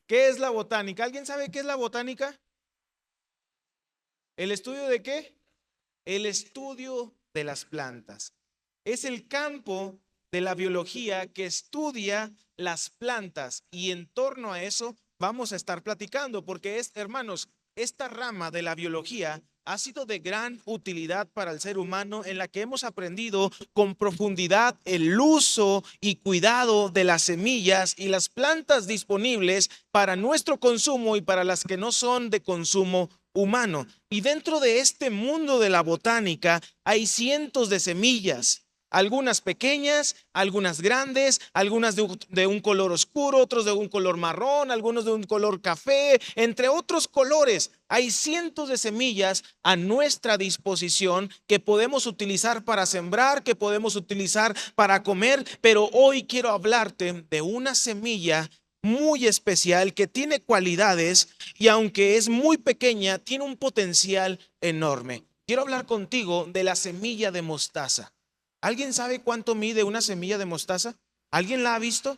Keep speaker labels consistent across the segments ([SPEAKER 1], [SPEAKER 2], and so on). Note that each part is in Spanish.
[SPEAKER 1] ¿Qué es la botánica? ¿Alguien sabe qué es la botánica? ¿El estudio de qué? El estudio de las plantas. Es el campo de la biología que estudia las plantas y en torno a eso vamos a estar platicando porque hermanos, esta rama de la biología ha sido de gran utilidad para el ser humano en la que hemos aprendido con profundidad el uso y cuidado de las semillas y las plantas disponibles para nuestro consumo y para las que no son de consumo humano. Y dentro de este mundo de la botánica hay cientos de semillas, algunas pequeñas, algunas grandes, algunas de un color oscuro, otros de un color marrón, algunos de un color café, entre otros colores. Hay cientos de semillas a nuestra disposición que podemos utilizar para sembrar, que podemos utilizar para comer, pero hoy quiero hablarte de una semilla muy especial que tiene cualidades y aunque es muy pequeña, tiene un potencial enorme. Quiero hablar contigo de la semilla de mostaza. ¿Alguien sabe cuánto mide una semilla de mostaza? ¿Alguien la ha visto?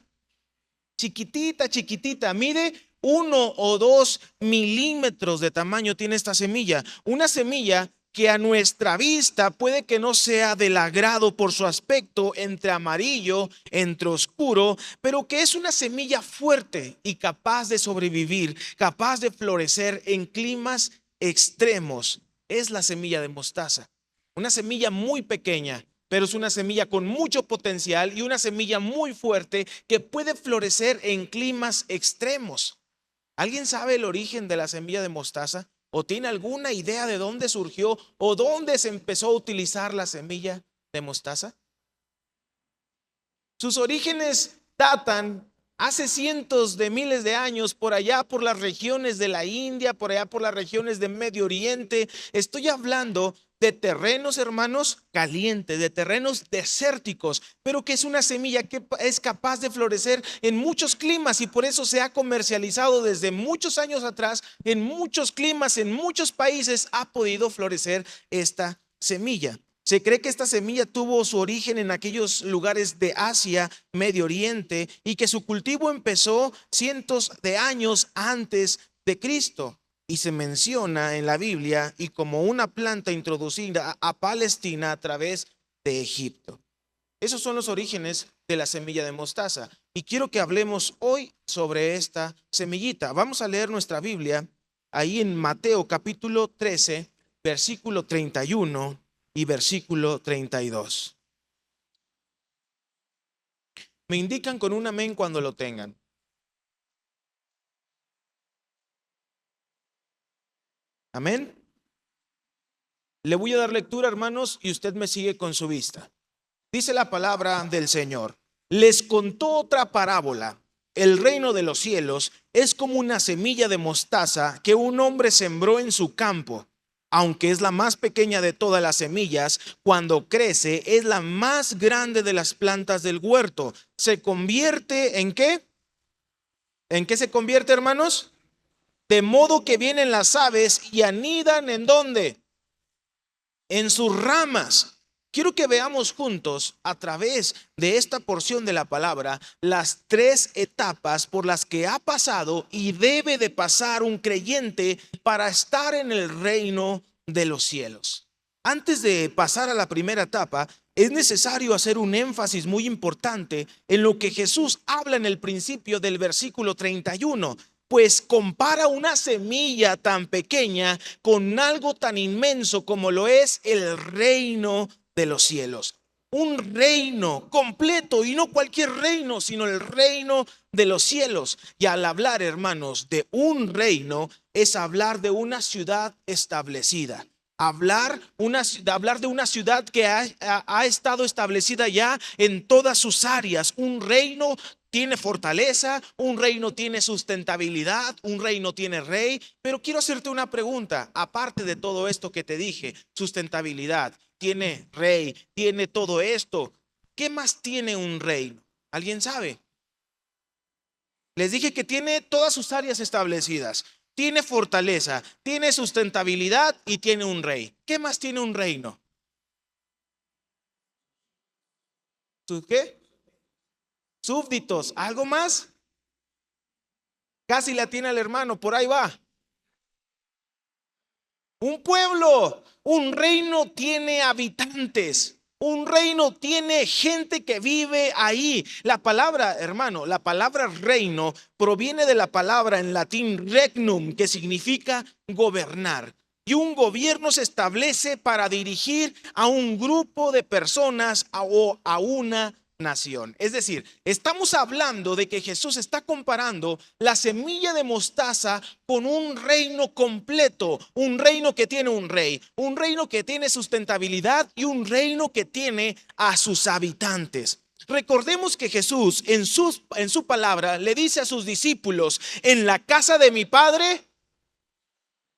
[SPEAKER 1] Chiquitita, chiquitita, mide 1 o 2 milímetros de tamaño tiene esta semilla. Una semilla que a nuestra vista puede que no sea del agrado por su aspecto entre amarillo, entre oscuro, pero que es una semilla fuerte y capaz de sobrevivir, capaz de florecer en climas extremos. Es la semilla de mostaza. Una semilla muy pequeña, pero es una semilla con mucho potencial y una semilla muy fuerte que puede florecer en climas extremos. ¿Alguien sabe el origen de la semilla de mostaza? ¿O tiene alguna idea de dónde surgió o dónde se empezó a utilizar la semilla de mostaza? Sus orígenes datan hace cientos de miles de años por allá por las regiones de la India, por allá por las regiones de Medio Oriente. Estoy hablando de terrenos, hermanos, calientes, de terrenos desérticos, pero que es una semilla que es capaz de florecer en muchos climas y por eso se ha comercializado desde muchos años atrás, en muchos climas, en muchos países ha podido florecer esta semilla. Se cree que esta semilla tuvo su origen en aquellos lugares de Asia, Medio Oriente, y que su cultivo empezó cientos de años antes de Cristo. Y se menciona en la Biblia y como una planta introducida a Palestina a través de Egipto. Esos son los orígenes de la semilla de mostaza. Y quiero que hablemos hoy sobre esta semillita. Vamos a leer nuestra Biblia ahí en Mateo capítulo 13, versículo 31 y versículo 32. Me indican con un amén cuando lo tengan. Amén. Le voy a dar lectura, hermanos, y usted me sigue con su vista. Dice la palabra del Señor. Les contó otra parábola. El reino de los cielos es como una semilla de mostaza que un hombre sembró en su campo. Aunque es la más pequeña de todas las semillas, cuando crece es la más grande de las plantas del huerto. Se convierte ¿en qué? ¿En qué se convierte, hermanos? De modo que vienen las aves y anidan ¿en dónde? En sus ramas. Quiero que veamos juntos a través de esta porción de la palabra las tres etapas por las que ha pasado y debe de pasar un creyente para estar en el reino de los cielos. Antes de pasar a la primera etapa, es necesario hacer un énfasis muy importante en lo que Jesús habla en el principio del versículo 31. Pues compara una semilla tan pequeña con algo tan inmenso como lo es el reino de los cielos. Un reino completo y no cualquier reino, sino el reino de los cielos. Y al hablar, hermanos, de un reino es hablar de una ciudad establecida. Hablar de una ciudad que ha estado establecida ya en todas sus áreas. Un reino tiene fortaleza, un reino tiene sustentabilidad, un reino tiene rey. Pero quiero hacerte una pregunta, aparte de todo esto que te dije, sustentabilidad, tiene rey, tiene todo esto. ¿Qué más tiene un reino? ¿Alguien sabe? Les dije que tiene todas sus áreas establecidas, tiene fortaleza, tiene sustentabilidad y tiene un rey. ¿Qué más tiene un reino? ¿Sus qué? Súbditos. ¿Algo más? Casi la tiene el hermano, por ahí va. Un pueblo, un reino tiene habitantes. Un reino tiene gente que vive ahí. La palabra, hermano, la palabra reino proviene de la palabra en latín regnum, que significa gobernar. Y un gobierno se establece para dirigir a un grupo de personas o a una nación. Es decir, estamos hablando de que Jesús está comparando la semilla de mostaza con un reino completo, un reino que tiene un rey, un reino que tiene sustentabilidad y un reino que tiene a sus habitantes. Recordemos que Jesús en su palabra le dice a sus discípulos: en la casa de mi Padre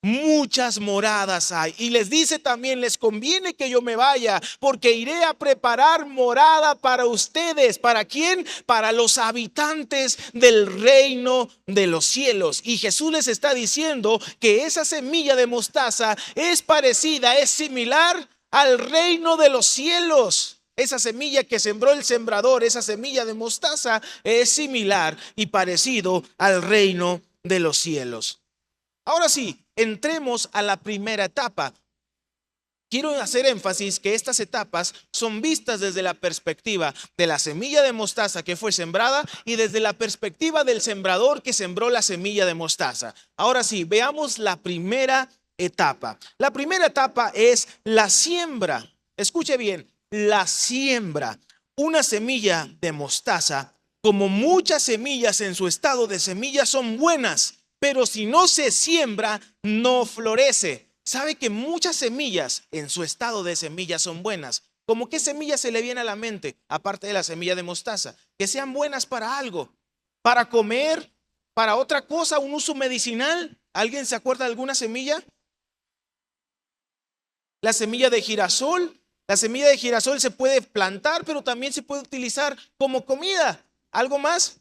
[SPEAKER 1] muchas moradas hay. Y les dice también: les conviene que yo me vaya, porque iré a preparar morada para ustedes. ¿Para quién? Para los habitantes del reino de los cielos. Y Jesús les está diciendo que esa semilla de mostaza es parecida, es similar al reino de los cielos. Esa semilla que sembró el sembrador, esa semilla de mostaza, es similar y parecido al reino de los cielos. Ahora sí, entremos a la primera etapa. Quiero hacer énfasis que estas etapas son vistas desde la perspectiva de la semilla de mostaza que fue sembrada y desde la perspectiva del sembrador que sembró la semilla de mostaza. Ahora sí, veamos la primera etapa. La primera etapa es la siembra. Escuche bien, la siembra. Una semilla de mostaza, como muchas semillas en su estado de semilla, son buenas. Pero si no se siembra, no florece. ¿Sabe que muchas semillas en su estado de semilla son buenas? ¿Cómo qué semilla se le viene a la mente? Aparte de la semilla de mostaza. Que sean buenas para algo. Para comer, para otra cosa, un uso medicinal. ¿Alguien se acuerda de alguna semilla? La semilla de girasol. La semilla de girasol se puede plantar, pero también se puede utilizar como comida. ¿Algo más?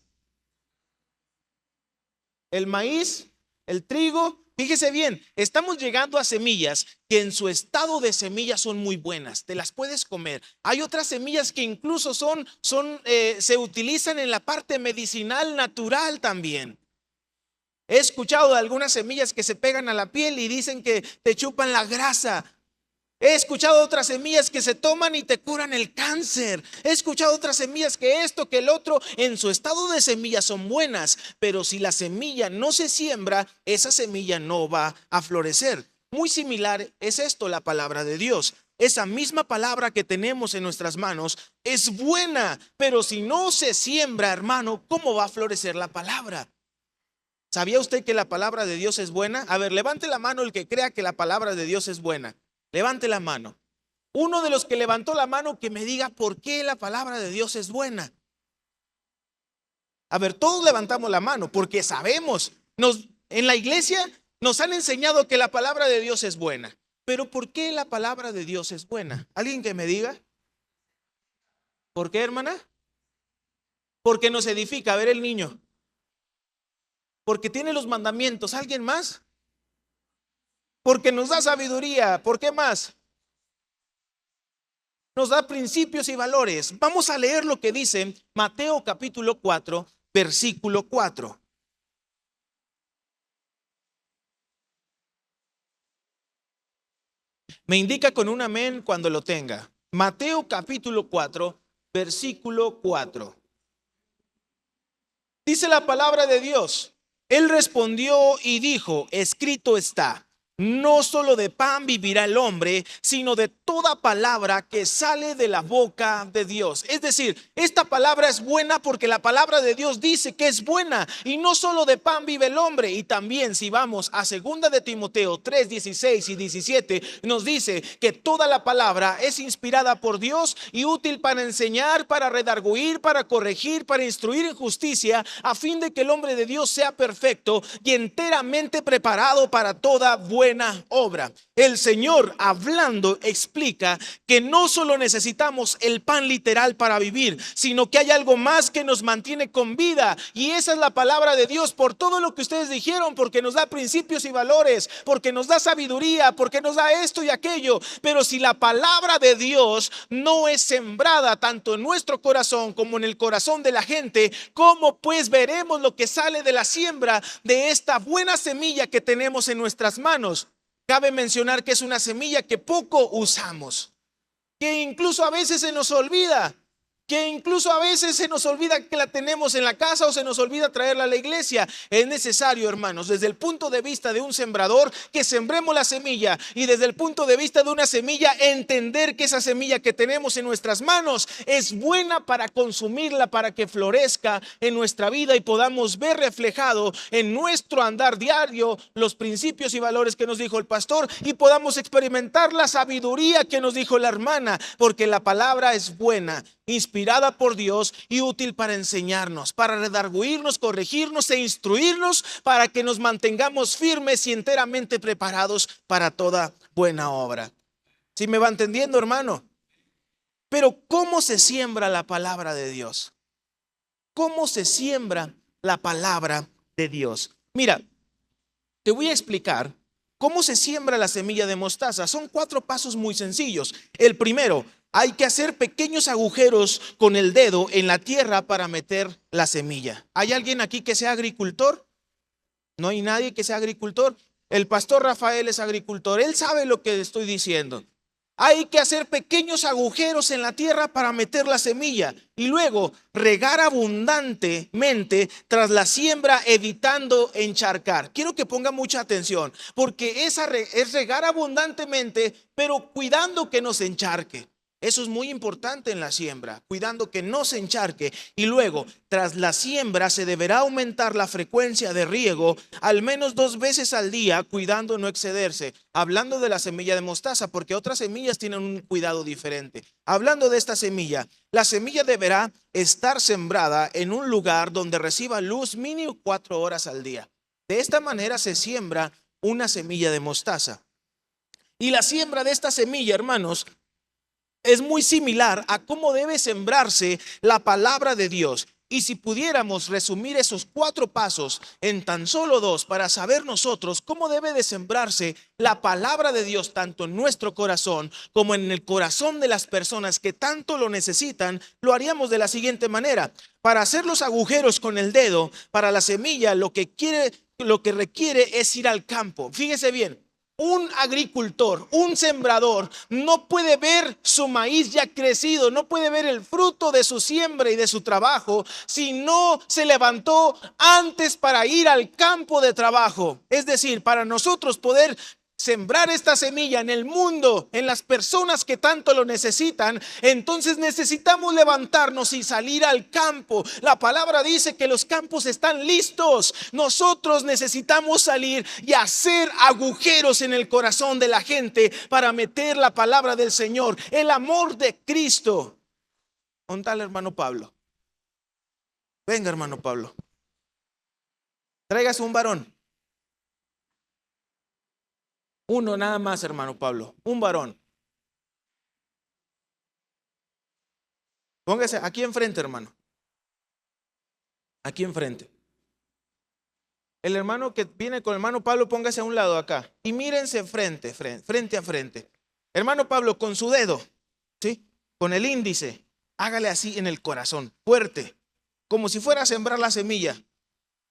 [SPEAKER 1] El maíz, el trigo. Fíjese bien, estamos llegando a semillas que en su estado de semilla son muy buenas, te las puedes comer. Hay otras semillas que incluso se utilizan en la parte medicinal natural también. He escuchado de algunas semillas que se pegan a la piel y dicen que te chupan la grasa. He escuchado otras semillas que se toman y te curan el cáncer. He escuchado otras semillas que esto, que el otro. En su estado de semilla son buenas, pero si la semilla no se siembra, esa semilla no va a florecer. Muy similar es esto, la palabra de Dios. Esa misma palabra que tenemos en nuestras manos es buena, pero si no se siembra, hermano, ¿cómo va a florecer la palabra? ¿Sabía usted que la palabra de Dios es buena? A ver, levante la mano el que crea que la palabra de Dios es buena. Levante la mano. Uno de los que levantó la mano que me diga por qué la palabra de Dios es buena. A ver, todos levantamos la mano porque sabemos, en la iglesia nos han enseñado que la palabra de Dios es buena. Pero ¿por qué la palabra de Dios es buena? ¿Alguien que me diga? ¿Por qué, hermana? Porque nos edifica. A ver, el niño. Porque tiene los mandamientos. ¿Alguien más? Porque nos da sabiduría. ¿Por qué más? Nos da principios y valores. Vamos a leer lo que dice Mateo capítulo 4, versículo 4. Me indica con un amén cuando lo tenga. Mateo capítulo 4, versículo 4. Dice la palabra de Dios. Él respondió y dijo: escrito está, no solo de pan vivirá el hombre, sino de toda palabra que sale de la boca de Dios. Es decir, esta palabra es buena porque la palabra de Dios dice que es buena. Y no solo de pan vive el hombre. Y también si vamos a 2 de Timoteo 3, 16 y 17, nos dice que toda la palabra es inspirada por Dios y útil para enseñar, para redarguir, para corregir, para instruir en justicia, a fin de que el hombre de Dios sea perfecto y enteramente preparado para toda buena buena obra. El Señor, hablando, explica que no solo necesitamos el pan literal para vivir, sino que hay algo más que nos mantiene con vida, y esa es la palabra de Dios. Por todo lo que ustedes dijeron, porque nos da principios y valores, porque nos da sabiduría, porque nos da esto y aquello. Pero si la palabra de Dios no es sembrada tanto en nuestro corazón como en el corazón de la gente, ¿cómo pues veremos lo que sale de la siembra de esta buena semilla que tenemos en nuestras manos? Cabe mencionar que es una semilla que poco usamos, que incluso a veces se nos olvida, que la tenemos en la casa, o se nos olvida traerla a la iglesia. Es necesario, hermanos, desde el punto de vista de un sembrador, que sembremos la semilla, y desde el punto de vista de una semilla, entender que esa semilla que tenemos en nuestras manos es buena para consumirla, para que florezca en nuestra vida y podamos ver reflejado en nuestro andar diario los principios y valores que nos dijo el pastor, y podamos experimentar la sabiduría que nos dijo la hermana, porque la palabra es buena, inspirada por Dios y útil para enseñarnos, para redarguirnos, corregirnos e instruirnos, para que nos mantengamos firmes y enteramente preparados para toda buena obra. ¿Sí me va entendiendo, hermano? Pero ¿cómo se siembra la palabra de Dios? ¿Cómo se siembra la palabra de Dios? Mira, te voy a explicar cómo se siembra la semilla de mostaza. Son 4 pasos muy sencillos. El primero: hay que hacer pequeños agujeros con el dedo en la tierra para meter la semilla. ¿Hay alguien aquí que sea agricultor? ¿No hay nadie que sea agricultor? El pastor Rafael es agricultor, él sabe lo que estoy diciendo. Hay que hacer pequeños agujeros en la tierra para meter la semilla, y luego regar abundantemente tras la siembra, evitando encharcar. Quiero que ponga mucha atención, porque es regar abundantemente, pero cuidando que no se encharque. Eso es muy importante en la siembra, cuidando que no se encharque. Y luego, tras la siembra, se deberá aumentar la frecuencia de riego al menos 2 veces al día, cuidando no excederse. Hablando de la semilla de mostaza, porque otras semillas tienen un cuidado diferente. Hablando de esta semilla, la semilla deberá estar sembrada en un lugar donde reciba luz mínimo 4 horas al día. De esta manera se siembra una semilla de mostaza. Y la siembra de esta semilla, hermanos, es muy similar a cómo debe sembrarse la palabra de Dios. Y si pudiéramos resumir esos 4 pasos en tan solo 2 para saber nosotros cómo debe de sembrarse la palabra de Dios tanto en nuestro corazón como en el corazón de las personas que tanto lo necesitan, lo haríamos de la siguiente manera. Para hacer los agujeros con el dedo para la semilla, lo que requiere es ir al campo. Fíjese bien. Un agricultor, un sembrador, no puede ver su maíz ya crecido, no puede ver el fruto de su siembra y de su trabajo si no se levantó antes para ir al campo de trabajo. Es decir, para nosotros poder sembrar esta semilla en el mundo, en las personas que tanto lo necesitan, entonces necesitamos levantarnos y salir al campo. La palabra dice que los campos están listos. Nosotros necesitamos salir y hacer agujeros en el corazón de la gente para meter la palabra del Señor, el amor de Cristo. ¿Dónde está el hermano Pablo? Venga, hermano Pablo. Tráigase un varón. Uno nada más, hermano Pablo, un varón. Póngase aquí enfrente, hermano. Aquí enfrente. El hermano que viene con el hermano Pablo, póngase a un lado acá. Y mírense frente a frente. Hermano Pablo, con su dedo, ¿sí? Con el índice, hágale así en el corazón, fuerte. Como si fuera a sembrar la semilla.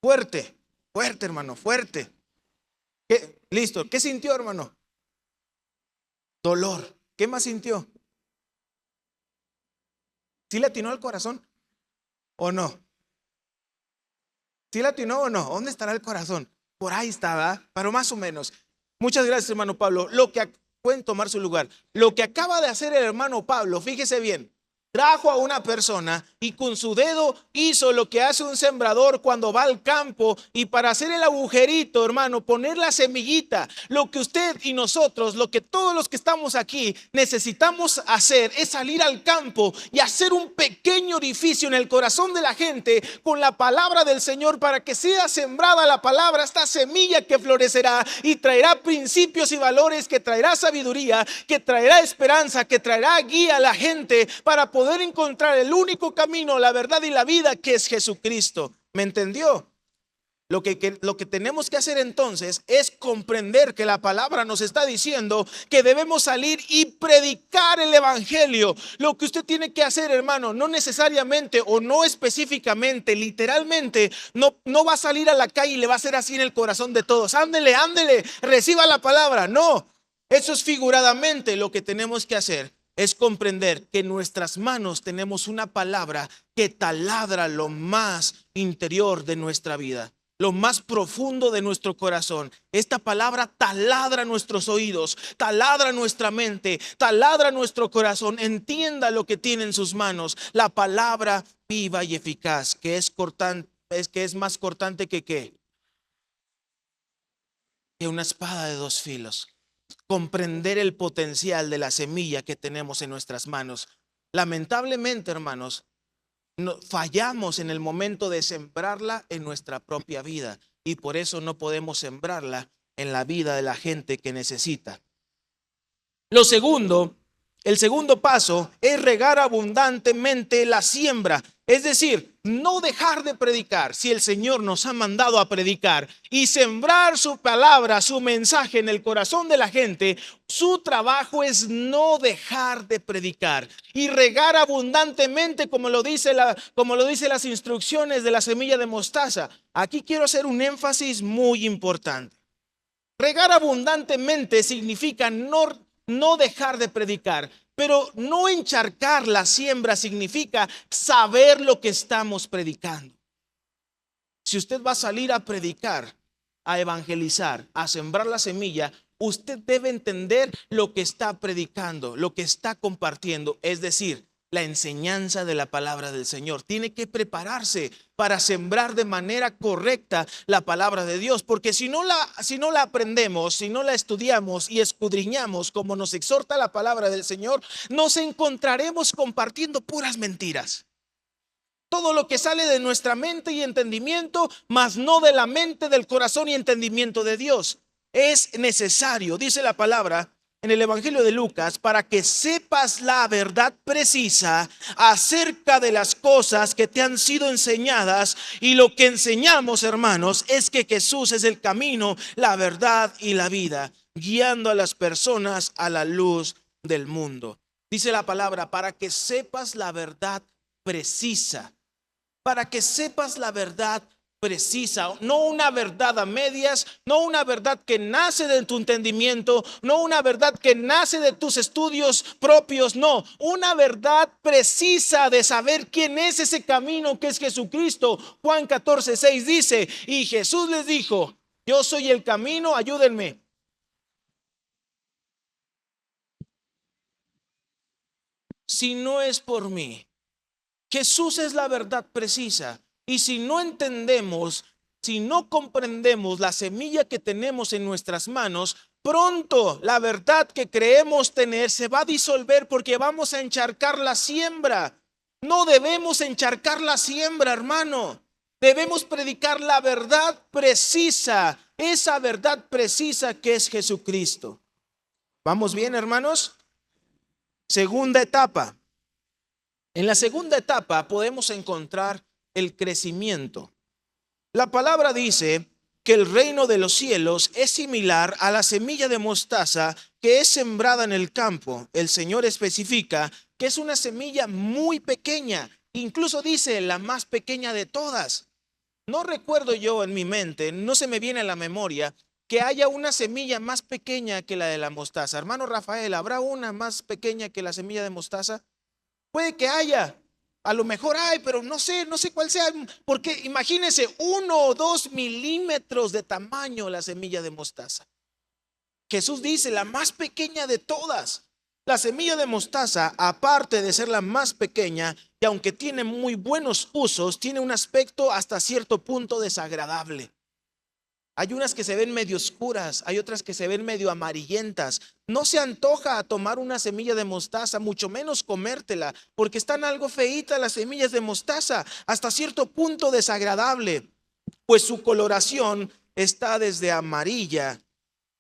[SPEAKER 1] Fuerte, fuerte, hermano, fuerte. ¿Qué? Listo. ¿Qué sintió, hermano? Dolor. ¿Qué más sintió? ¿Sí le atinó al corazón o no? ¿Sí le atinó o no? ¿Dónde estará el corazón? Por ahí está, ¿verdad? Pero más o menos. Muchas gracias, hermano Pablo. Pueden tomar su lugar. Lo que acaba de hacer el hermano Pablo, fíjese bien, Trajo a una persona y con su dedo hizo lo que hace un sembrador cuando va al campo, y para hacer el agujerito, hermano, poner la semillita. Lo que usted y nosotros, lo que todos los que estamos aquí necesitamos hacer es salir al campo y hacer un pequeño orificio en el corazón de la gente con la palabra del Señor, para que sea sembrada la palabra, esta semilla que florecerá y traerá principios y valores, que traerá sabiduría, que traerá esperanza, que traerá guía a la gente para poder encontrar el único camino, la verdad y la vida, que es Jesucristo. ¿Me entendió? Lo que tenemos que hacer entonces es comprender que la palabra nos está diciendo que debemos salir y predicar el evangelio. Lo que usted tiene que hacer, hermano, no necesariamente o no específicamente, literalmente, no va a salir a la calle y le va a hacer así en el corazón de todos: ándele, ándele, reciba la palabra. No, eso es figuradamente. Lo que tenemos que hacer es comprender que en nuestras manos tenemos una palabra que taladra lo más interior de nuestra vida, lo más profundo de nuestro corazón. Esta palabra taladra nuestros oídos, taladra nuestra mente, taladra nuestro corazón. Entienda lo que tiene en sus manos: la palabra viva y eficaz, que es cortante, que es más cortante que ¿qué? Que una espada de dos filos. Comprender el potencial de la semilla que tenemos en nuestras manos. Lamentablemente, hermanos, fallamos en el momento de sembrarla en nuestra propia vida, y por eso no podemos sembrarla en la vida de la gente que necesita. El segundo paso es regar abundantemente la siembra. Es decir, no dejar de predicar. Si el Señor nos ha mandado a predicar y sembrar su palabra, su mensaje en el corazón de la gente, su trabajo es no dejar de predicar y regar abundantemente, como lo dice las instrucciones de la semilla de mostaza. Aquí quiero hacer un énfasis muy importante. Regar abundantemente significa no dejar de predicar, pero no encharcar la siembra significa saber lo que estamos predicando. Si usted va a salir a predicar, a evangelizar, a sembrar la semilla, usted debe entender lo que está predicando, lo que está compartiendo, es decir, la enseñanza de la palabra del Señor. Tiene que prepararse para sembrar de manera correcta la palabra de Dios, porque si no la aprendemos, si no la estudiamos y escudriñamos como nos exhorta la palabra del Señor, nos encontraremos compartiendo puras mentiras. Todo lo que sale de nuestra mente y entendimiento, mas no de la mente, del corazón y entendimiento de Dios. Es necesario, dice la palabra en el Evangelio de Lucas, para que sepas la verdad precisa acerca de las cosas que te han sido enseñadas. Y lo que enseñamos, hermanos, es que Jesús es el camino, la verdad y la vida, guiando a las personas a la luz del mundo. Dice la palabra, para que sepas la verdad precisa. Para que sepas la verdad precisa, no una verdad a medias, no una verdad que nace de tu entendimiento, no una verdad que nace de tus estudios propios, no, una verdad precisa de saber quién es ese camino que es Jesucristo. Juan 14:6 dice: y Jesús les dijo: yo soy el camino, ayúdenme. Si no es por mí, Jesús es la verdad precisa. Y si no entendemos, si no comprendemos la semilla que tenemos en nuestras manos, pronto la verdad que creemos tener se va a disolver, porque vamos a encharcar la siembra. No debemos encharcar la siembra, hermano. Debemos predicar la verdad precisa, esa verdad precisa que es Jesucristo. ¿Vamos bien, hermanos? Segunda etapa. En la segunda etapa podemos encontrar el crecimiento. La palabra dice que el reino de los cielos es similar a la semilla de mostaza que es sembrada en el campo. El Señor especifica que es una semilla muy pequeña, incluso dice la más pequeña de todas. No recuerdo yo en mi mente, no se me viene a la memoria que haya una semilla más pequeña que la de la mostaza. Hermano Rafael, ¿habrá una más pequeña que la semilla de mostaza? Puede que haya, a lo mejor hay, pero no sé cuál sea, porque imagínense, 1 o 2 milímetros de tamaño la semilla de mostaza. Jesús dice la más pequeña de todas, La semilla de mostaza, aparte de ser la más pequeña, y aunque tiene muy buenos usos, tiene un aspecto hasta cierto punto desagradable. Hay unas que se ven medio oscuras, hay otras que se ven medio amarillentas. No se antoja tomar una semilla de mostaza, mucho menos comértela, porque están algo feitas las semillas de mostaza, hasta cierto punto desagradable, pues su coloración está desde amarilla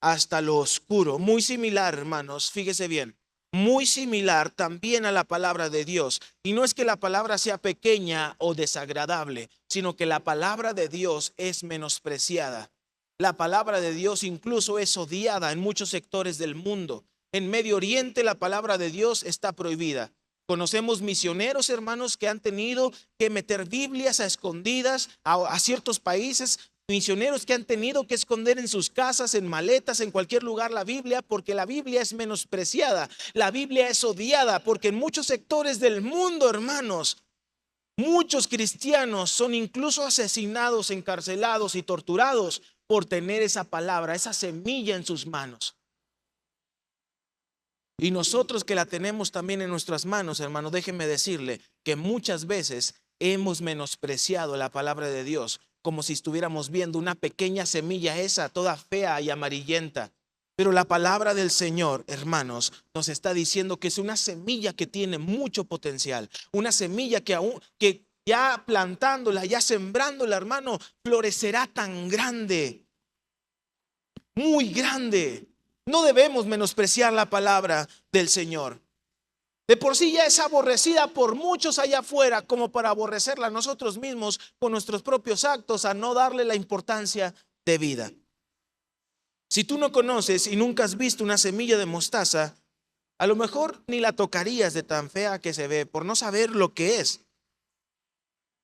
[SPEAKER 1] hasta lo oscuro. Muy similar, hermanos, fíjese bien, muy similar también a la palabra de Dios. Y no es que la palabra sea pequeña o desagradable, sino que la palabra de Dios es menospreciada. La palabra de Dios incluso es odiada en muchos sectores del mundo. En Medio Oriente la palabra de Dios está prohibida. Conocemos misioneros, hermanos, que han tenido que meter Biblias a escondidas a ciertos países. Misioneros que han tenido que esconder en sus casas, en maletas, en cualquier lugar la Biblia, porque la Biblia es menospreciada. La Biblia es odiada porque en muchos sectores del mundo, hermanos, muchos cristianos son incluso asesinados, encarcelados y torturados por tener esa palabra, esa semilla en sus manos. Y nosotros que la tenemos también en nuestras manos, hermano, déjenme decirle que muchas veces hemos menospreciado la palabra de Dios, como si estuviéramos viendo una pequeña semilla esa, toda fea y amarillenta. Pero la palabra del Señor, hermanos, nos está diciendo que es una semilla que tiene mucho potencial, una semilla que ya plantándola, ya sembrándola, hermano, florecerá tan grande, muy grande. No debemos menospreciar la palabra del Señor. De por sí ya es aborrecida por muchos allá afuera, como para aborrecerla nosotros mismos con nuestros propios actos, a no darle la importancia debida. Si tú no conoces y nunca has visto una semilla de mostaza, a lo mejor ni la tocarías de tan fea que se ve, por no saber lo que es.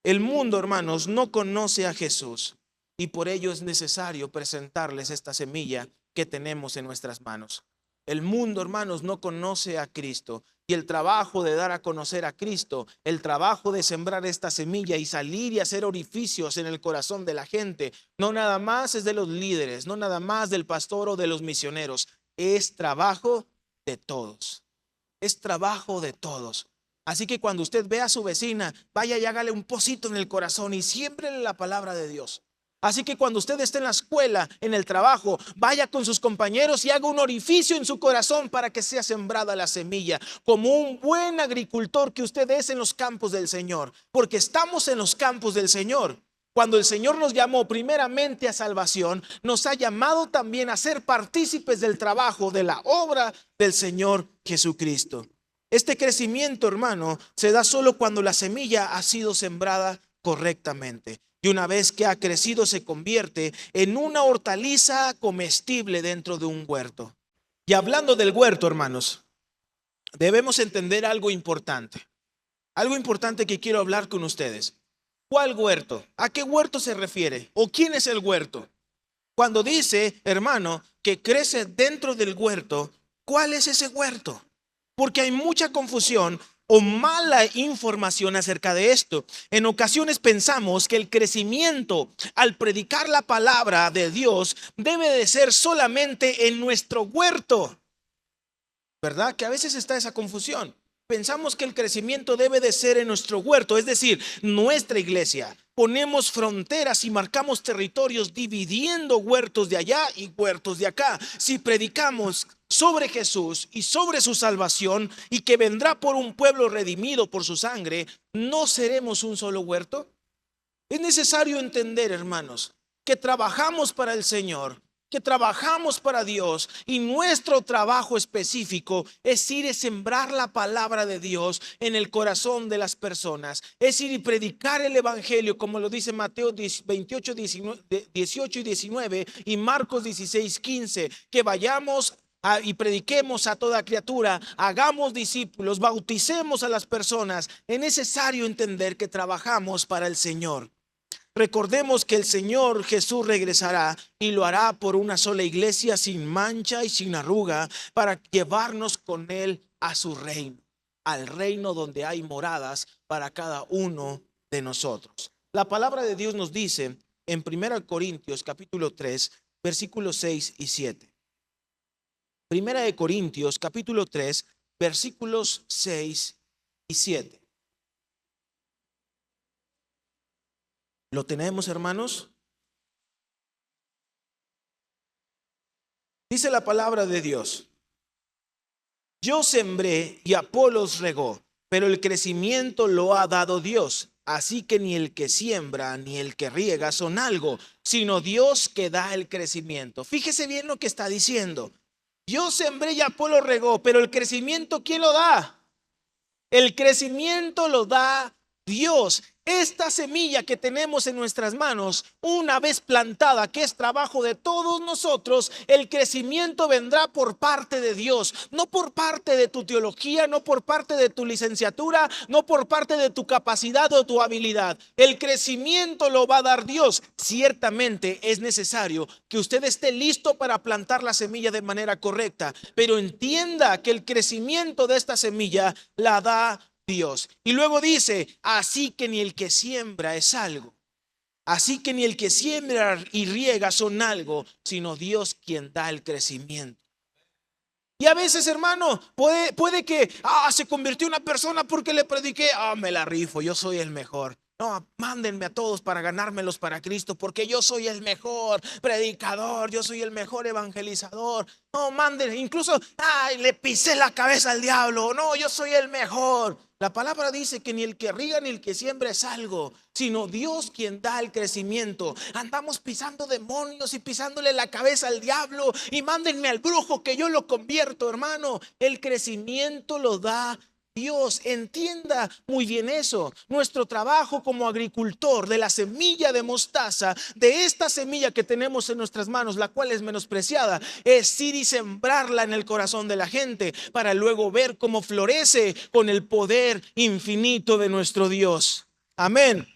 [SPEAKER 1] El mundo, hermanos, no conoce a Jesús y por ello es necesario presentarles esta semilla que tenemos en nuestras manos. El mundo, hermanos, no conoce a Cristo y el trabajo de dar a conocer a Cristo, el trabajo de sembrar esta semilla y salir y hacer orificios en el corazón de la gente, no nada más es de los líderes, no nada más del pastor o de los misioneros, es trabajo de todos. Es trabajo de todos. Así que cuando usted ve a su vecina, vaya y hágale un pocito en el corazón y siémbrele la palabra de Dios. Así que cuando usted esté en la escuela, en el trabajo, vaya con sus compañeros y haga un orificio en su corazón para que sea sembrada la semilla, como un buen agricultor que usted es en los campos del Señor, porque estamos en los campos del Señor. Cuando el Señor nos llamó primeramente a salvación, nos ha llamado también a ser partícipes del trabajo, de la obra del Señor Jesucristo. Este crecimiento, hermano, se da solo cuando la semilla ha sido sembrada correctamente. Y una vez que ha crecido, se convierte en una hortaliza comestible dentro de un huerto. Y hablando del huerto, hermanos, debemos entender algo importante. Algo importante que quiero hablar con ustedes. ¿Cuál huerto? ¿A qué huerto se refiere? ¿O quién es el huerto? Cuando dice, hermano, que crece dentro del huerto, ¿cuál es ese huerto? Porque hay mucha confusión o mala información acerca de esto. En ocasiones pensamos que el crecimiento al predicar la palabra de Dios debe de ser solamente en nuestro huerto. ¿Verdad? Que a veces está esa confusión. Pensamos que el crecimiento debe de ser en nuestro huerto, es decir, nuestra iglesia. Ponemos fronteras y marcamos territorios dividiendo huertos de allá y huertos de acá. Si predicamos sobre Jesús y sobre su salvación y que vendrá por un pueblo redimido por su sangre, ¿no seremos un solo huerto? Es necesario entender, hermanos, que trabajamos para el Señor, que trabajamos para Dios y nuestro trabajo específico es ir a sembrar la palabra de Dios en el corazón de las personas, es ir y predicar el evangelio como lo dice Mateo 28, 18 y 19 y Marcos 16, 15, que vayamos y prediquemos a toda criatura, hagamos discípulos, bauticemos a las personas. Es necesario entender que trabajamos para el Señor. Recordemos que el Señor Jesús regresará y lo hará por una sola iglesia sin mancha y sin arruga para llevarnos con Él a su reino, al reino donde hay moradas para cada uno de nosotros. La palabra de Dios nos dice en 1 Corintios capítulo 3, versículos 6 y 7. 1 Corintios capítulo 3, versículos 6 y 7. ¿Lo tenemos, hermanos? Dice la palabra de Dios: yo sembré y Apolos regó, pero el crecimiento lo ha dado Dios. Así que ni el que siembra ni el que riega son algo, sino Dios que da el crecimiento. Fíjese bien lo que está diciendo. Yo sembré y Apolo regó, pero el crecimiento, ¿quién lo da? El crecimiento lo da Dios. Esta semilla que tenemos en nuestras manos, una vez plantada, que es trabajo de todos nosotros, el crecimiento vendrá por parte de Dios, no por parte de tu teología, no por parte de tu licenciatura, no por parte de tu capacidad o tu habilidad. El crecimiento lo va a dar Dios. Ciertamente es necesario que usted esté listo para plantar la semilla de manera correcta, pero entienda que el crecimiento de esta semilla la da Dios. Y luego dice: así que ni el que siembra es algo, así que ni el que siembra y riega son algo, sino Dios quien da el crecimiento. Y a veces, hermano, puede que se convirtió una persona porque le prediqué, me la rifo, yo soy el mejor. No, mándenme a todos para ganármelos para Cristo, porque yo soy el mejor predicador, yo soy el mejor evangelizador. No, manden, incluso, le pisé la cabeza al diablo. No, yo soy el mejor. La palabra dice que ni el que riega ni el que siembra es algo, sino Dios quien da el crecimiento. Andamos pisando demonios y pisándole la cabeza al diablo, y mándenme al brujo que yo lo convierto, hermano. El crecimiento lo da Dios. Entienda muy bien eso. Nuestro trabajo como agricultor de la semilla de mostaza, de esta semilla que tenemos en nuestras manos, la cual es menospreciada, es ir y sembrarla en el corazón de la gente para luego ver cómo florece con el poder infinito de nuestro Dios. Amén.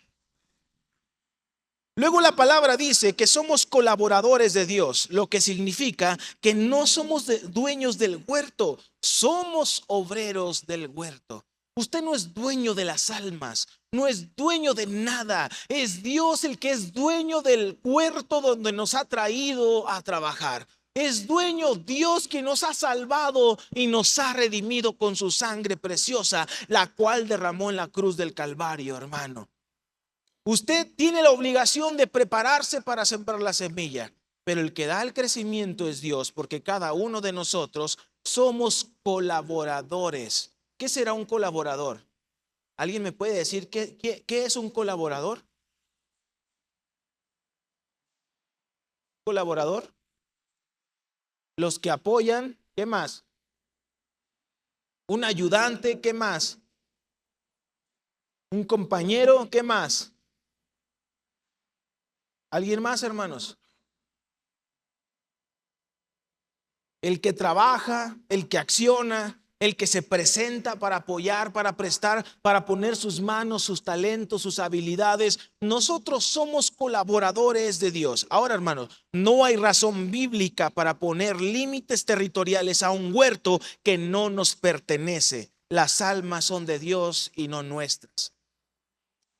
[SPEAKER 1] Luego la palabra dice que somos colaboradores de Dios, lo que significa que no somos dueños del huerto, somos obreros del huerto. Usted no es dueño de las almas, no es dueño de nada. Es Dios el que es dueño del huerto donde nos ha traído a trabajar. Es dueño Dios quien nos ha salvado y nos ha redimido con su sangre preciosa, la cual derramó en la cruz del Calvario, hermano. Usted tiene la obligación de prepararse para sembrar la semilla, pero el que da el crecimiento es Dios, porque cada uno de nosotros somos colaboradores. ¿Qué será un colaborador? ¿Alguien me puede decir qué es un colaborador? ¿Colaborador? Los que apoyan, ¿qué más? Un ayudante, ¿qué más? Un compañero, ¿qué más? ¿Alguien más, hermanos? El que trabaja, el que acciona, el que se presenta para apoyar, para prestar, para poner sus manos, sus talentos, sus habilidades. Nosotros somos colaboradores de Dios. Ahora, hermanos, no hay razón bíblica para poner límites territoriales a un huerto que no nos pertenece. Las almas son de Dios y no nuestras.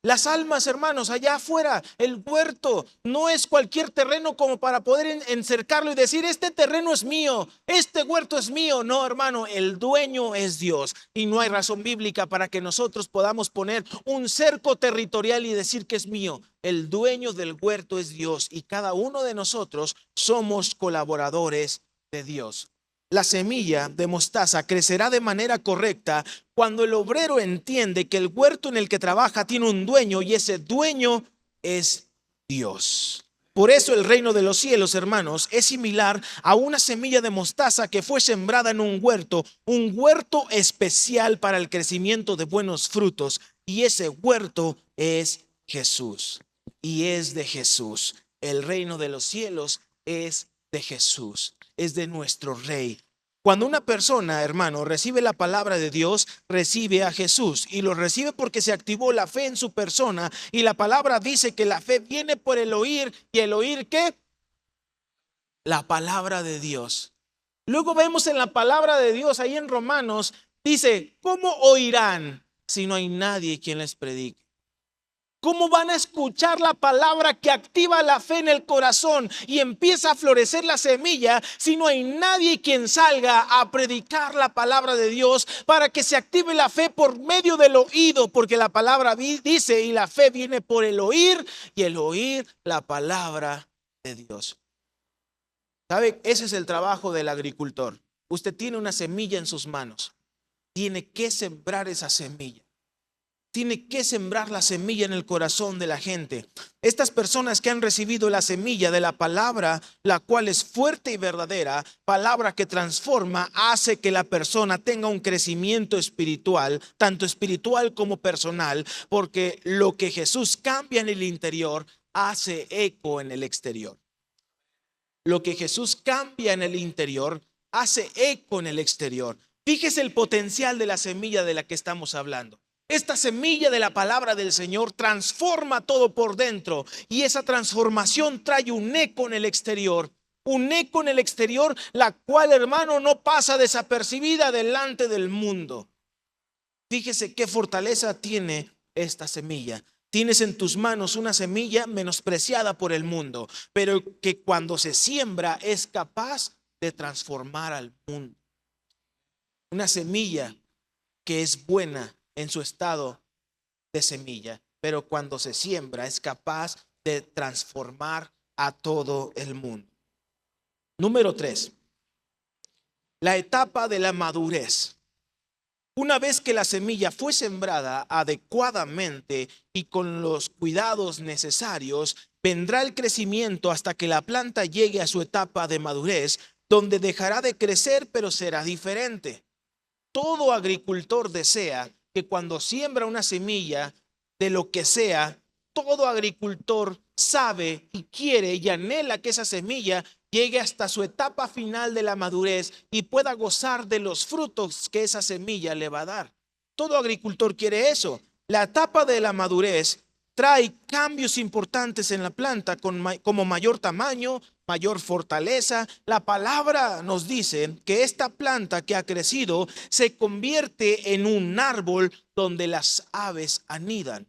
[SPEAKER 1] Las almas, hermanos, allá afuera, el huerto no es cualquier terreno como para poder encercarlo y decir: este terreno es mío, este huerto es mío. No, hermano, el dueño es Dios, y no hay razón bíblica para que nosotros podamos poner un cerco territorial y decir que es mío. El dueño del huerto es Dios, y cada uno de nosotros somos colaboradores de Dios. La semilla de mostaza crecerá de manera correcta cuando el obrero entiende que el huerto en el que trabaja tiene un dueño, y ese dueño es Dios. Por eso el reino de los cielos, hermanos, es similar a una semilla de mostaza que fue sembrada en un huerto especial para el crecimiento de buenos frutos, y ese huerto es Jesús, y es de Jesús. El reino de los cielos es de Jesús, es de nuestro Rey. Cuando una persona, hermano, recibe la palabra de Dios, recibe a Jesús, y lo recibe porque se activó la fe en su persona. Y la palabra dice que la fe viene por el oír, y el oír, ¿qué? La palabra de Dios. Luego vemos en la palabra de Dios, ahí en Romanos, dice: ¿cómo oirán si no hay nadie quien les predique? ¿Cómo van a escuchar la palabra que activa la fe en el corazón y empieza a florecer la semilla si no hay nadie quien salga a predicar la palabra de Dios para que se active la fe por medio del oído? Porque la palabra dice, y la fe viene por el oír, y el oír la palabra de Dios. ¿Sabe? Ese es el trabajo del agricultor. Usted tiene una semilla en sus manos. Tiene que sembrar esa semilla. Tiene que sembrar la semilla en el corazón de la gente. Estas personas que han recibido la semilla de la palabra, la cual es fuerte y verdadera, palabra que transforma, hace que la persona tenga un crecimiento espiritual, tanto espiritual como personal, porque lo que Jesús cambia en el interior hace eco en el exterior. Lo que Jesús cambia en el interior hace eco en el exterior. Fíjese el potencial de la semilla de la que estamos hablando. Esta semilla de la palabra del Señor transforma todo por dentro, y esa transformación trae un eco en el exterior. Un eco en el exterior, la cual, hermano, no pasa desapercibida delante del mundo. Fíjese qué fortaleza tiene esta semilla. Tienes en tus manos una semilla menospreciada por el mundo, pero que cuando se siembra es capaz de transformar al mundo. Una semilla que es buena en su estado de semilla, pero cuando se siembra es capaz de transformar a todo el mundo. Número 3, la etapa de la madurez. Una vez que la semilla fue sembrada adecuadamente y con los cuidados necesarios, vendrá el crecimiento hasta que la planta llegue a su etapa de madurez, donde dejará de crecer, pero será diferente. Todo agricultor desea que cuando siembra una semilla de lo que sea, todo agricultor sabe y quiere y anhela que esa semilla llegue hasta su etapa final de la madurez y pueda gozar de los frutos que esa semilla le va a dar. Todo agricultor quiere eso. La etapa de la madurez trae cambios importantes en la planta como mayor tamaño, mayor fortaleza. La palabra nos dice que esta planta que ha crecido se convierte en un árbol donde las aves anidan.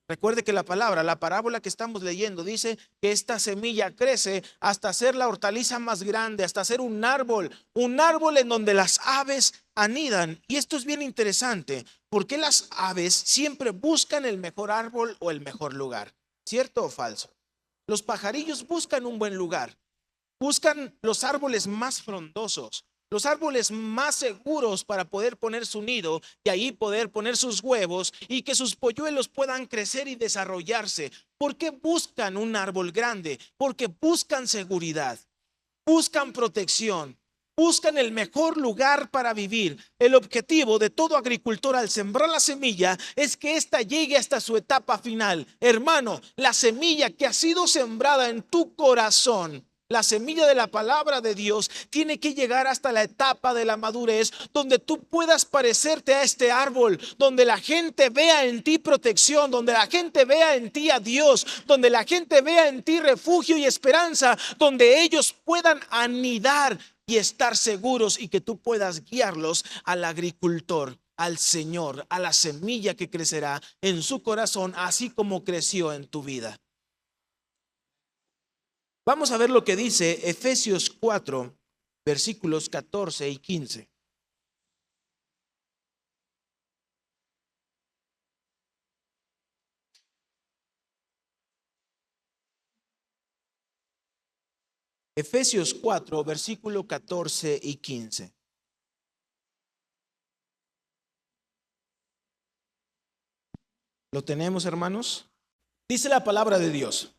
[SPEAKER 1] Recuerde que la parábola que estamos leyendo dice que esta semilla crece hasta ser la hortaliza más grande, hasta ser un árbol en donde las aves anidan. Y esto es bien interesante, porque las aves siempre buscan el mejor árbol o el mejor lugar. ¿Cierto o falso? Los pajarillos buscan un buen lugar, buscan los árboles más frondosos, los árboles más seguros para poder poner su nido y ahí poder poner sus huevos y que sus polluelos puedan crecer y desarrollarse. ¿Por qué buscan un árbol grande? Porque buscan seguridad, buscan protección, buscan el mejor lugar para vivir. El objetivo de todo agricultor al sembrar la semilla es que ésta llegue hasta su etapa final. Hermano, la semilla que ha sido sembrada en tu corazón, la semilla de la palabra de Dios, tiene que llegar hasta la etapa de la madurez, donde tú puedas parecerte a este árbol, donde la gente vea en ti protección, donde la gente vea en ti a Dios, donde la gente vea en ti refugio y esperanza, donde ellos puedan anidar y estar seguros y que tú puedas guiarlos al agricultor, al Señor, a la semilla que crecerá en su corazón, así como creció en tu vida. Vamos a ver lo que dice Efesios 4, versículos 14 y 15. Efesios 4, versículo 14 y 15. ¿Lo tenemos, hermanos? Dice la palabra de Dios: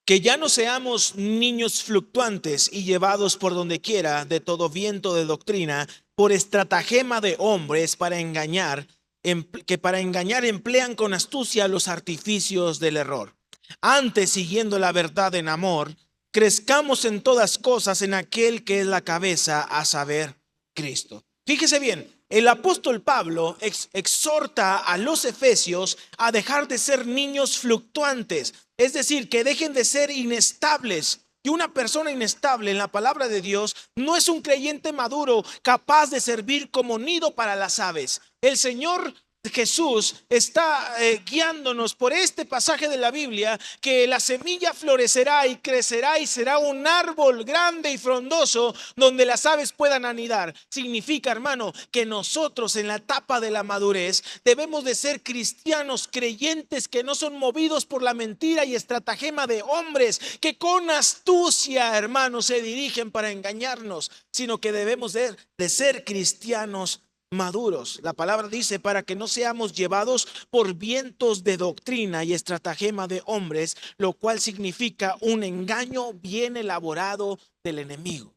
[SPEAKER 1] que ya no seamos niños fluctuantes y llevados por donde quiera de todo viento de doctrina, por estratagema de hombres que para engañar emplean con astucia los artificios del error. Antes, siguiendo la verdad en amor, crezcamos en todas cosas en aquel que es la cabeza, a saber, Cristo. Fíjese bien, el apóstol Pablo exhorta a los efesios a dejar de ser niños fluctuantes, es decir, que dejen de ser inestables. Que una persona inestable en la palabra de Dios no es un creyente maduro capaz de servir como nido para las aves. El Señor Jesús está guiándonos por este pasaje de la Biblia, que la semilla florecerá y crecerá y será un árbol grande y frondoso donde las aves puedan anidar. Significa, hermano, que nosotros en la etapa de la madurez debemos de ser cristianos creyentes que no son movidos por la mentira y estratagema de hombres que con astucia, hermano, se dirigen para engañarnos, sino que debemos de ser cristianos maduros. La palabra dice: para que no seamos llevados por vientos de doctrina y estratagema de hombres, lo cual significa un engaño bien elaborado del enemigo.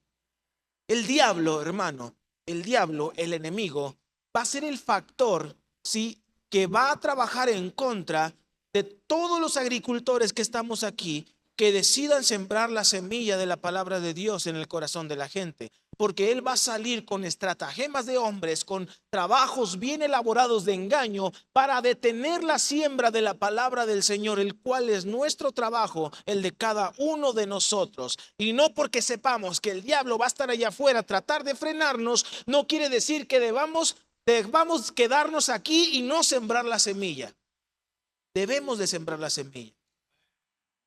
[SPEAKER 1] El diablo, hermano, el enemigo, va a ser el factor, ¿sí?, que va a trabajar en contra de todos los agricultores que estamos aquí, que decidan sembrar la semilla de la palabra de Dios en el corazón de la gente. Porque él va a salir con estratagemas de hombres, con trabajos bien elaborados de engaño para detener la siembra de la palabra del Señor, el cual es nuestro trabajo, el de cada uno de nosotros. Y no porque sepamos que el diablo va a estar allá afuera a tratar de frenarnos, no quiere decir que debamos quedarnos aquí y no sembrar la semilla. Debemos de sembrar la semilla.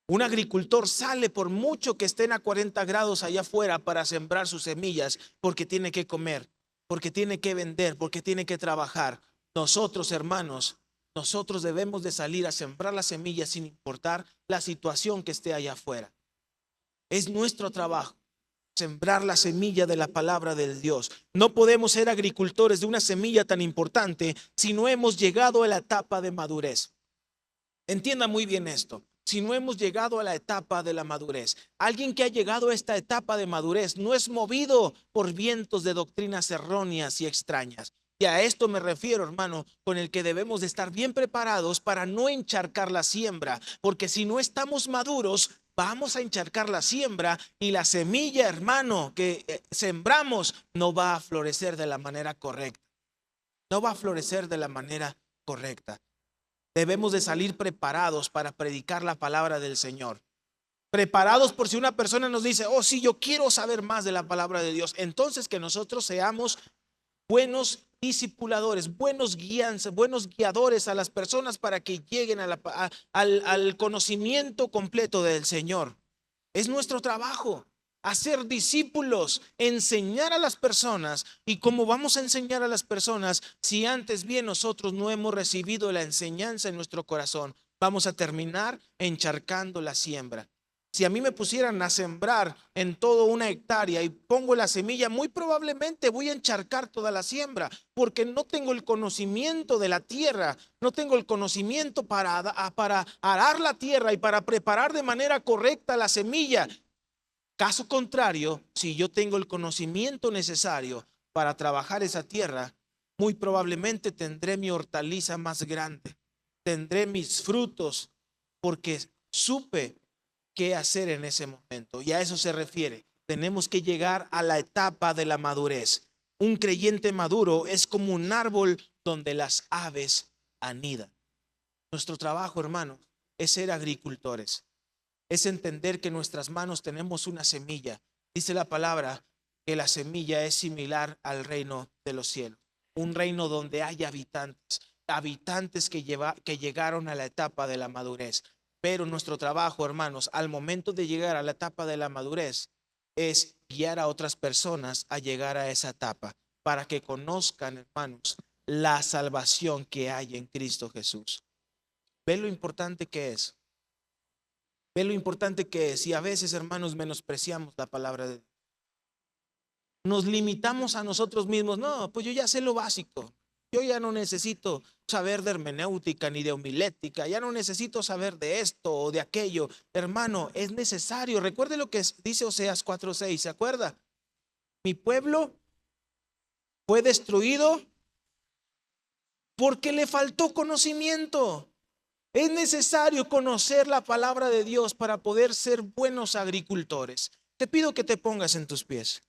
[SPEAKER 1] Un agricultor sale, por mucho que estén a 40 grados allá afuera, para sembrar sus semillas, porque tiene que comer, porque tiene que vender, porque tiene que trabajar. Nosotros, hermanos, nosotros debemos de salir a sembrar las semillas sin importar la situación que esté allá afuera. Es nuestro trabajo sembrar la semilla de la palabra del Dios. No podemos ser agricultores de una semilla tan importante si no hemos llegado a la etapa de madurez. Entienda muy bien esto. Si no hemos llegado a la etapa de la madurez, alguien que ha llegado a esta etapa de madurez no es movido por vientos de doctrinas erróneas y extrañas. Y a esto me refiero, hermano, con el que debemos de estar bien preparados para no encharcar la siembra, porque si no estamos maduros, vamos a encharcar la siembra y la semilla, hermano, que sembramos no va a florecer de la manera correcta. No va a florecer de la manera correcta. Debemos de salir preparados para predicar la palabra del Señor. Preparados por si una persona nos dice: oh sí, yo quiero saber más de la palabra de Dios. Entonces que nosotros seamos buenos discipuladores, buenos guiadores a las personas para que lleguen al conocimiento completo del Señor. Es nuestro trabajo. Hacer discípulos, enseñar a las personas. ¿Y cómo vamos a enseñar a las personas si antes bien nosotros no hemos recibido la enseñanza en nuestro corazón? Vamos a terminar encharcando la siembra. Si a mí me pusieran a sembrar en toda una hectárea y pongo la semilla, muy probablemente voy a encharcar toda la siembra, porque no tengo el conocimiento de la tierra, no tengo el conocimiento para arar la tierra y para preparar de manera correcta la semilla. Caso contrario, si yo tengo el conocimiento necesario para trabajar esa tierra, muy probablemente tendré mi hortaliza más grande, tendré mis frutos, porque supe qué hacer en ese momento. Y a eso se refiere. Tenemos que llegar a la etapa de la madurez. Un creyente maduro es como un árbol donde las aves anidan. Nuestro trabajo, hermanos, es ser agricultores. Es entender que en nuestras manos tenemos una semilla. Dice la palabra que la semilla es similar al reino de los cielos. Un reino donde hay habitantes que llegaron a la etapa de la madurez. Pero nuestro trabajo, hermanos, al momento de llegar a la etapa de la madurez, es guiar a otras personas a llegar a esa etapa, para que conozcan, hermanos, la salvación que hay en Cristo Jesús. ¿Ve lo importante que es? Ve lo importante que es. Y a veces, hermanos, menospreciamos la palabra de Dios. Nos limitamos a nosotros mismos. No, pues yo ya sé lo básico. Yo ya no necesito saber de hermenéutica ni de homilética. Ya no necesito saber de esto o de aquello. Hermano, es necesario. Recuerde lo que dice Oseas 4:6. ¿Se acuerda? Mi pueblo fue destruido porque le faltó conocimiento. Es necesario conocer la palabra de Dios para poder ser buenos agricultores. Te pido que te pongas en tus pies.